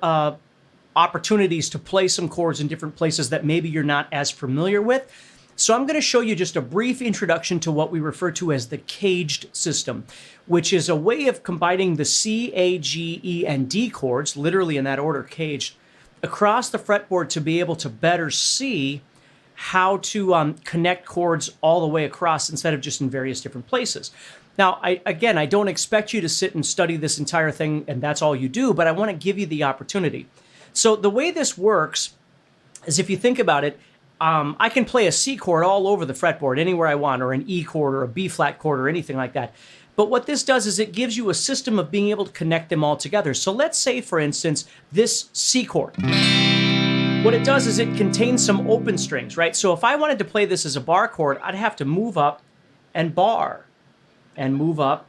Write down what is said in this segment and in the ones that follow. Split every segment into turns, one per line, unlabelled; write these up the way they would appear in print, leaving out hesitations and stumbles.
opportunities to play some chords in different places that maybe you're not as familiar with. So I'm going to show you just a brief introduction to what we refer to as the CAGED system, which is a way of combining the C, A, G, E, and D chords, literally in that order, CAGED, across the fretboard to be able to better see how to connect chords all the way across instead of just in various different places. Now, I don't expect you to sit and study this entire thing and that's all you do, but I want to give you the opportunity. So the way this works is, if you think about it, I can play a C chord all over the fretboard, anywhere I want, or an E chord or a B flat chord or anything like that. But what this does is it gives you a system of being able to connect them all together. So let's say, for instance, this C chord. What it does is it contains some open strings, right? So if I wanted to play this as a bar chord, I'd have to move up and bar, and move up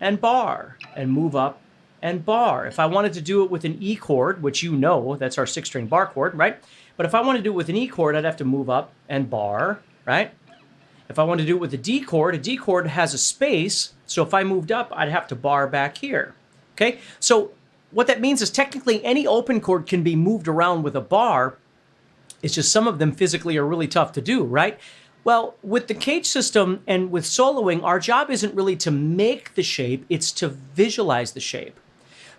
and bar, and move up and bar. If I wanted to do it with an E chord, which you know, that's our 6-string bar chord, right? But if I want to do it with an E chord, I'd have to move up and bar, right? If I want to do it with a D chord has a space, so if I moved up, I'd have to bar back here, okay? So what that means is technically any open chord can be moved around with a bar. It's just some of them physically are really tough to do, right? Well, with the CAGED system and with soloing, our job isn't really to make the shape, it's to visualize the shape.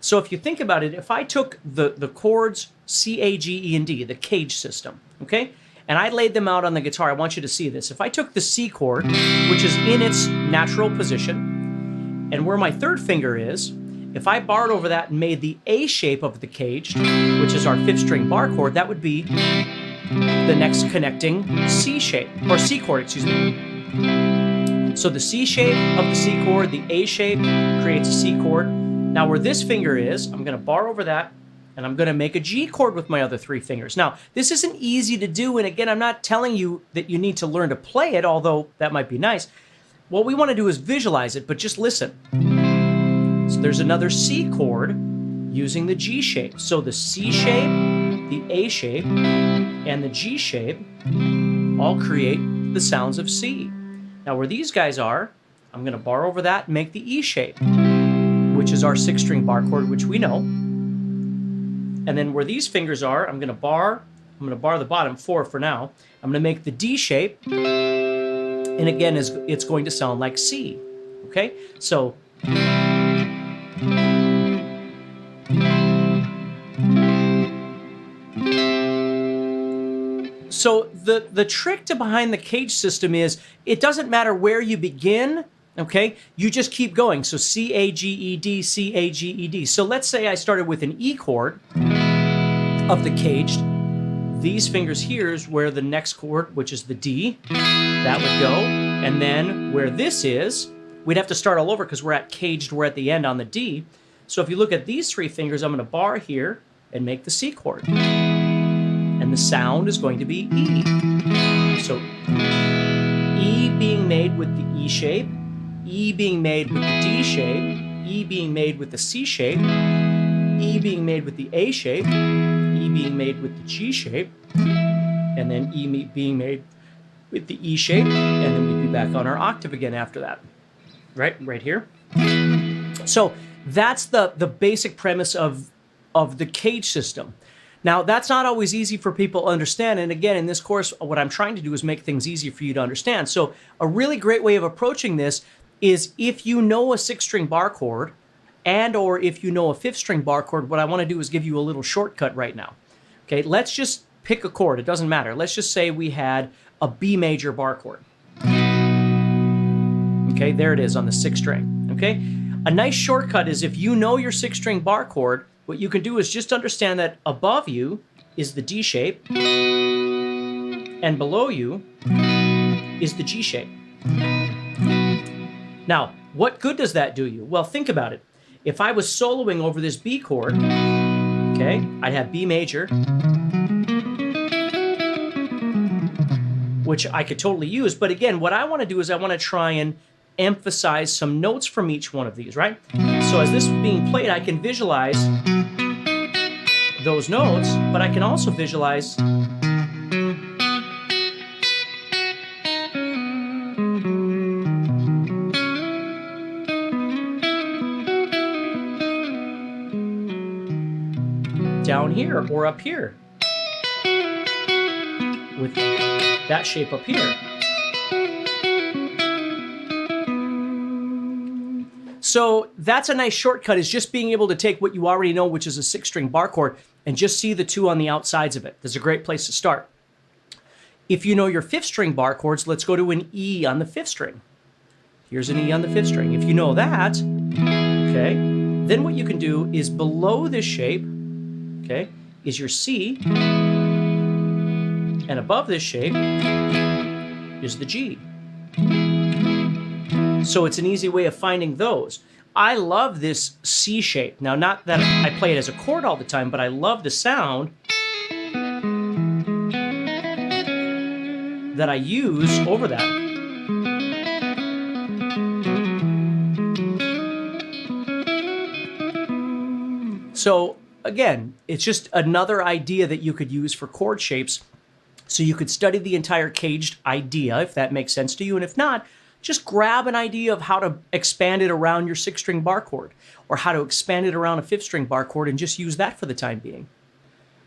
So if you think about it, if I took the chords C, A, G, E, and D, the CAGED system, okay? And I laid them out on the guitar, I want you to see this. If I took the C chord, which is in its natural position, and where my third finger is, if I barred over that and made the A shape of the CAGED, which is our 5th-string bar chord, that would be the next connecting C shape, or C chord, excuse me. So the C shape of the C chord, the A shape creates a C chord. Now where this finger is, I'm going to bar over that, and I'm going to make a G chord with my other 3 fingers. Now, this isn't easy to do, and again, I'm not telling you that you need to learn to play it, although that might be nice. What we want to do is visualize it, but just listen. So there's another C chord using the G shape. So the C shape, the A shape, and the G shape all create the sounds of C. Now where these guys are, I'm going to bar over that and make the E shape, which is our 6-string bar chord, which we know. And then where these fingers are, I'm going to bar the bottom 4 for now. I'm going to make the D shape, and again, it's going to sound like C, okay? So the trick behind the CAGED system is it doesn't matter where you begin, okay? You just keep going. So C, A, G, E, D, C, A, G, E, D. So let's say I started with an E chord of the CAGED. These fingers here is where the next chord, which is the D, that would go. And then where this is, we'd have to start all over because we're at CAGED, we're at the end on the D. So if you look at these 3 fingers, I'm going to bar here and make the C chord. And the sound is going to be E. So E being made with the E shape, E being made with the D shape, E being made with the C shape, E being made with the A shape, E being made with the G shape, and then E being made with the E shape, and then we'd be back on our octave again after that. Right here. So that's the basic premise of the CAGED system. Now, that's not always easy for people to understand. And again, in this course, what I'm trying to do is make things easier for you to understand. So a really great way of approaching this is if you know a 6-string bar chord and or if you know a 5th-string bar chord, what I want to do is give you a little shortcut right now. Okay, let's just pick a chord. It doesn't matter. Let's just say we had a B major bar chord. Okay, there it is on the 6th string. Okay, a nice shortcut is if you know your 6-string bar chord, what you can do is just understand that above you is the D shape and below you is the G shape. Now, what good does that do you? Well, think about it. If I was soloing over this B chord, okay, I'd have B major, which I could totally use. But again, what I want to do is I want to try and emphasize some notes from each one of these, right? So as this is being played, I can visualize those notes, but I can also visualize down here or up here with that shape up here. So that's a nice shortcut, is just being able to take what you already know, which is a 6-string bar chord, and just see the 2 on the outsides of it. That's a great place to start. If you know your 5th string bar chords, let's go to an E on the 5th string. Here's an E on the 5th string. If you know that, okay, then what you can do is below this shape, okay, is your C, and above this shape is the G. So it's an easy way of finding those. I love this C shape. Now, not that I play it as a chord all the time, but I love the sound that I use over that. So again, it's just another idea that you could use for chord shapes. So you could study the entire caged idea, if that makes sense to you. And if not, just grab an idea of how to expand it around your 6-string bar chord, or how to expand it around a 5th-string bar chord, and just use that for the time being.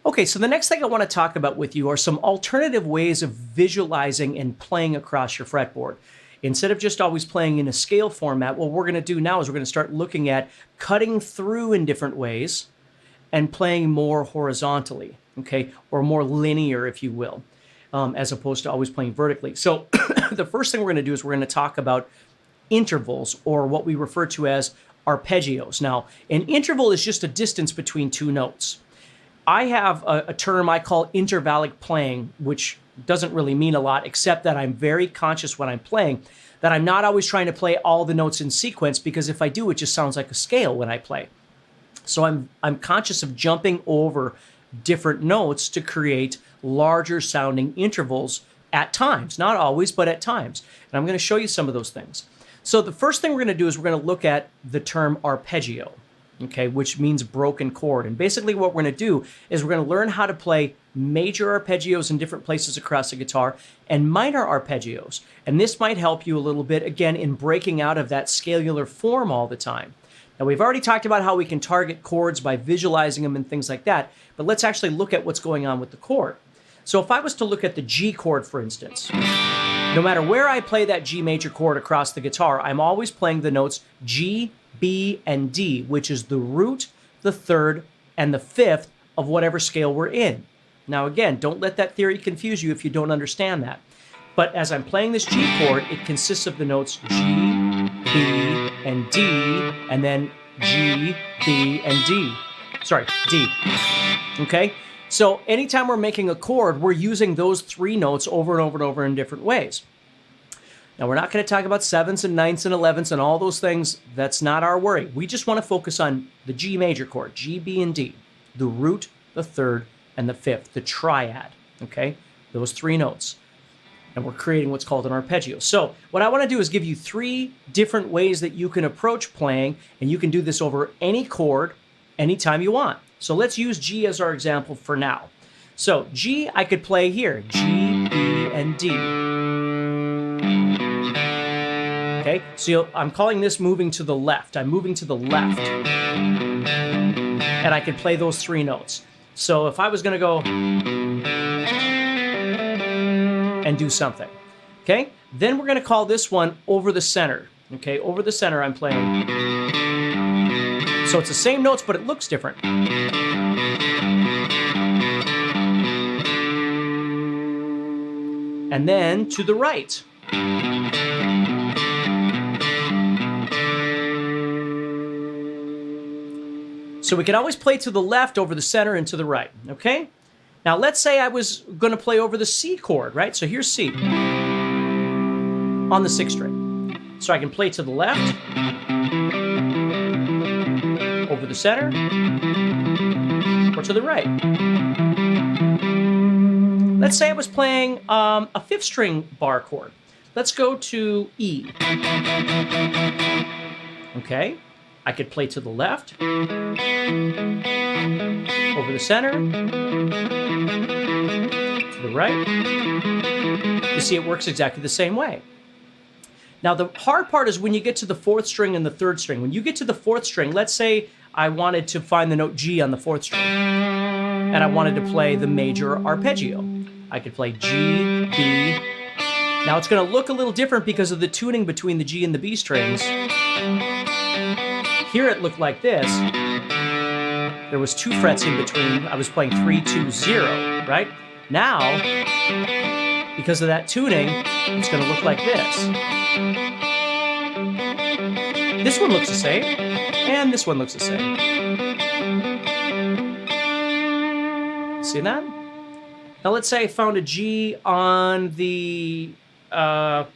Okay, so the next thing I want to talk about with you are some alternative ways of visualizing and playing across your fretboard. Instead of just always playing in a scale format, what we're going to do now is we're going to start looking at cutting through in different ways and playing more horizontally, okay, or more linear, if you will, as opposed to always playing vertically. So the first thing we're going to do is we're going to talk about intervals, or what we refer to as arpeggios. Now, an interval is just a distance between 2 notes. I have a term I call intervallic playing, which doesn't really mean a lot, except that I'm very conscious when I'm playing that I'm not always trying to play all the notes in sequence, because if I do, it just sounds like a scale when I play. So I'm conscious of jumping over different notes to create larger sounding intervals at times, not always, but at times. And I'm going to show you some of those things. So the first thing we're going to do is we're going to look at the term arpeggio, okay, which means broken chord. And basically what we're going to do is we're going to learn how to play major arpeggios in different places across the guitar and minor arpeggios. And this might help you a little bit, again, in breaking out of that scalular form all the time. Now, we've already talked about how we can target chords by visualizing them and things like that, but let's actually look at what's going on with the chord. So if I was to look at the G chord, for instance, no matter where I play that G major chord across the guitar, I'm always playing the notes G, B, and D, which is the root, the 3rd, and the 5th of whatever scale we're in. Now, again, don't let that theory confuse you if you don't understand that. But as I'm playing this G chord, it consists of the notes G, B, and D, and then G, B, and D. Sorry, D. Okay? So anytime we're making a chord, we're using those 3 notes over and over and over in different ways. Now, we're not going to talk about 7ths and 9ths and 11ths and all those things. That's not our worry. We just want to focus on the G major chord, G, B, and D, the root, the 3rd, and the 5th, the triad, okay? Those 3 notes. And we're creating what's called an arpeggio. So what I want to do is give you 3 different ways that you can approach playing, and you can do this over any chord anytime you want. So let's use G as our example for now. So G, I could play here, G, B, and D. Okay, so I'm calling this moving to the left. I'm moving to the left. And I could play those 3 notes. So if I was going to go and do something, okay, then we're going to call this one over the center. Okay, over the center I'm playing. So it's the same notes, but it looks different. And then to the right. So we can always play to the left, over the center, and to the right, okay? Now let's say I was going to play over the C chord, right? So here's C on the 6th string. So I can play to the left, over the center, or to the right. Let's say I was playing a 5th string bar chord. Let's go to E. Okay, I could play to the left, over the center, to the right. You see, it works exactly the same way. Now, the hard part is when you get to the 4th string and the 3rd string. When you get to the 4th string, let's say I wanted to find the note G on the 4th string. And I wanted to play the major arpeggio. I could play G, B. Now it's going to look a little different because of the tuning between the G and the B strings. Here it looked like this. There was 2 frets in between. I was playing 3, 2, 0, right? Now, because of that tuning, it's going to look like this. This one looks the same, and this one looks the same. See that? Now let's say I found a G on the, up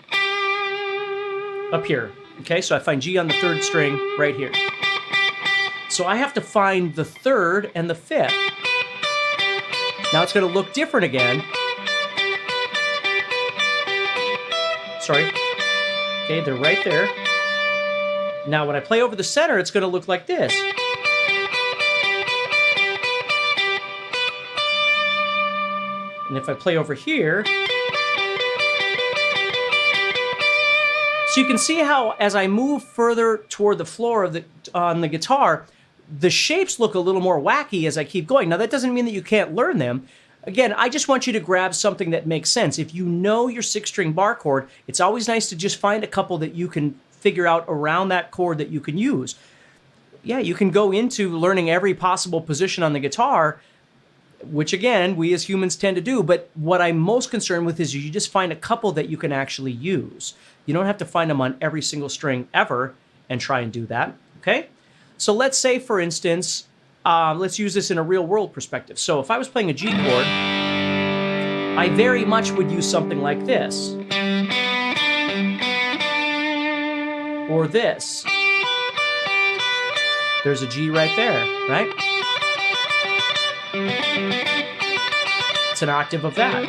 here. Okay, so I find G on the 3rd string right here. So I have to find the 3rd and the 5th. Now it's going to look different again. Sorry. Okay, they're right there. Now when I play over the center, it's going to look like this. And if I play over here, so you can see how as I move further toward the floor of on the guitar, the shapes look a little more wacky as I keep going. Now that doesn't mean that you can't learn them. Again, I just want you to grab something that makes sense. If you know your 6-string bar chord, it's always nice to just find a couple that you can figure out around that chord that you can use. Yeah, you can go into learning every possible position on the guitar, which again, we as humans tend to do, but what I'm most concerned with is you just find a couple that you can actually use. You don't have to find them on every single string ever and try and do that, okay? So let's say, for instance, let's use this in a real-world perspective. So if I was playing a G chord, I very much would use something like this. Or this. There's a G right there, right? It's an octave of that.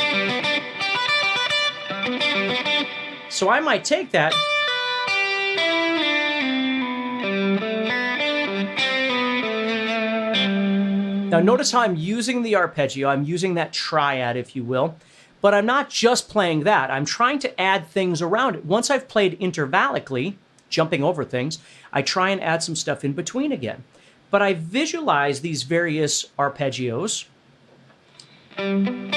So I might take that. Now notice how I'm using the arpeggio. I'm using that triad, if you will. But I'm not just playing that. I'm trying to add things around it. Once I've played intervallically, jumping over things, I try and add some stuff in between again. But I visualize these various arpeggios. And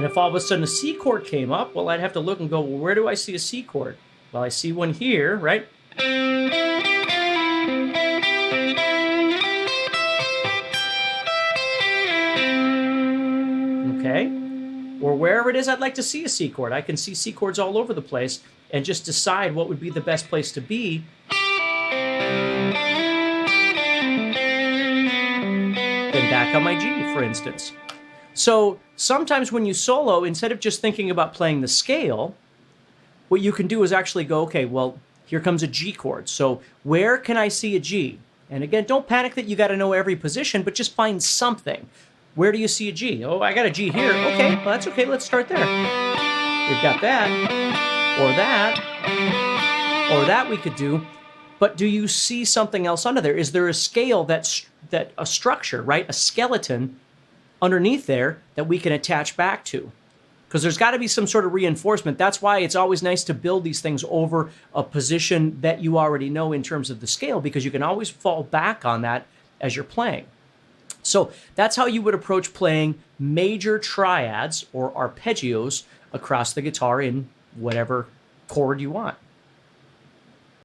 if all of a sudden a C chord came up, well, I'd have to look and go, well, where do I see a C chord? Well, I see one here, right? Okay. Or wherever it is I'd like to see a C chord. I can see C chords all over the place and just decide what would be the best place to be. Then back on my G, for instance. So sometimes when you solo, instead of just thinking about playing the scale, what you can do is actually go, okay, well, here comes a G chord. So where can I see a G? And again, don't panic that you got to know every position, but just find something. Where do you see a G? Oh, I got a G here. Okay, well, that's okay. Let's start there. We've got that, or that we could do. But do you see something else under there? Is there a scale that a structure, right? A skeleton underneath there that we can attach back to? Because there's got to be some sort of reinforcement. That's why it's always nice to build these things over a position that you already know in terms of the scale, because you can always fall back on that as you're playing. So that's how you would approach playing major triads or arpeggios across the guitar in whatever chord you want.